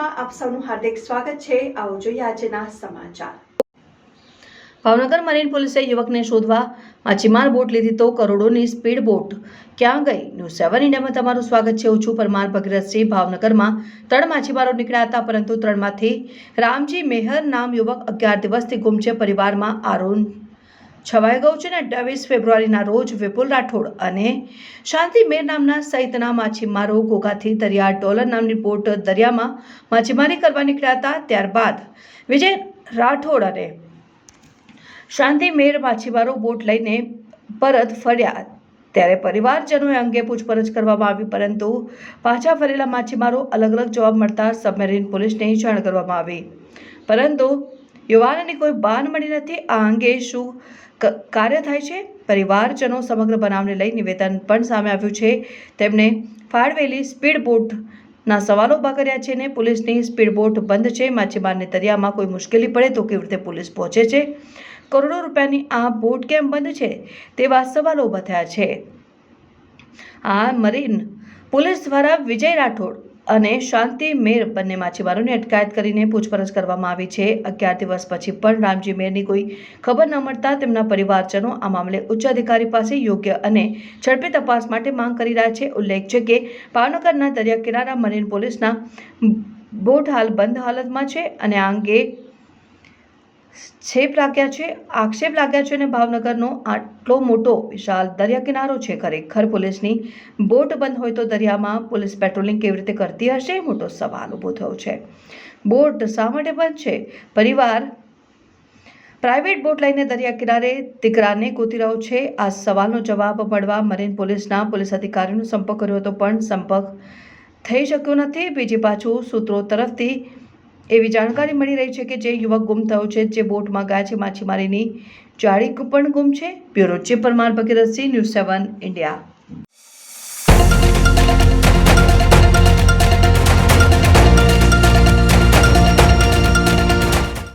ન્યૂઝમાં આપ સૌનું હાર્દિક સ્વાગત છે। આવો જોઈએ આજના સમાચાર। ભાવનગર મરીન પોલીસે યુવકને શોધવા માછીમાર બોટ લીધી તો કરોડોની સ્પીડ બોટ ક્યાં ગઈ? ન્યૂઝ 7 ઇન્ડિયામાં તમારું સ્વાગત છે। હું છું પરમાર ભગીરથસિંહ। ભાવનગરમાં 3 માછીમારો નીકળ્યા હતા, પરંતુ 3માંથી રામજી મેહર નામ યુવક 11 દિવસથી ગુમ છે। પરિવારમાં આરોન છવાઈ ગયું છે અને 28 ફેબ્રુઆરીના રોજ વિપુલ રાઠોડ અને શાંતિ મેર નામના સહિતના માછીમારો ઘોઘાથી દરિયા ડોલર નામની બોટ દરિયામાં માછીમારી કરવા નીકળ્યા હતા। ત્યારબાદ વિજય રાઠોડ અને શાંતિ મેર માછીમારો બોટ લઈને પરત ફર્યા ત્યારે પરિવારજનોએ અંગે પૂછપરછ કરવામાં આવી, પરંતુ પાછા ફરેલા માછીમારો અલગ અલગ જવાબ મળતા સબમરીન પોલીસને જાણ કરવામાં આવી, પરંતુ યુવાનની કોઈ બાન મળી નથી। આ અંગે શું કાર્ય થાય છે? પરિવારજનો સમગ્ર બનાવને લઈ નિવેદન પણ સામે આવ્યું છે। તેમણે ફાળવેલી સ્પીડ બોટના સવાલો ઊભા કર્યા છે અને પોલીસની સ્પીડ બોટ બંધ છે। માછીમારને દરિયામાં કોઈ મુશ્કેલી પડે તો કેવી રીતે પોલીસ પહોંચે છે? કરોડો રૂપિયાની આ બોટ કેમ બંધ છે? તેવા સવાલો ઊભા થયા છે। આ મરીન પોલીસ દ્વારા વિજય રાઠોડ અને શાંતિ મેર બંને માછીમારોની અટકાયત કરીને પૂછપરછ કરવામાં આવી છે। 11 દિવસ પછી પણ રામજી મેરની કોઈ ખબર ન મળતા તેમના પરિવારજનો આ મામલે ઉચ્ચ અધિકારી પાસે યોગ્ય અને ઝડપી તપાસ માટે માંગ કરી રહ્યા છે। ઉલ્લેખ છે કે ભાવનગરના દરિયા કિનારા મરીન પોલીસના બોટ હાલ બંધ હાલતમાં છે અને આ અંગે આક્ષેપ લાગ્યા છે અને ભાવનગરનો આટલો મોટો વિશાળ દરિયા કિનારો છે, ખરેખર પોલીસની બોટ બંધ હોય તો દરિયામાં પોલીસ પેટ્રોલિંગ કેવી રીતે કરતી હશે? મોટો સવાલ ઊભો થયો છે। બોટ શા માટે બંધ છે? પરિવાર પ્રાઇવેટ બોટ લઈને દરિયા કિનારે દીકરાને ગોતી રહ્યો છે। આ સવાલનો જવાબ મળવા મરીન પોલીસના પોલીસ અધિકારીનો સંપર્ક કર્યો હતો, પણ સંપર્ક થઈ શક્યો નથી। બીજી બાજુ સૂત્રો તરફથી એવી જાણકારી મળી રહી છે કે જે યુવક ગુમ થયો છે, જે બોટમાં ગયા છે, માછીમારીની જાળી પણ ગુમ છે। Bureau chief Parmar Bhagirathsinh, news 7 India.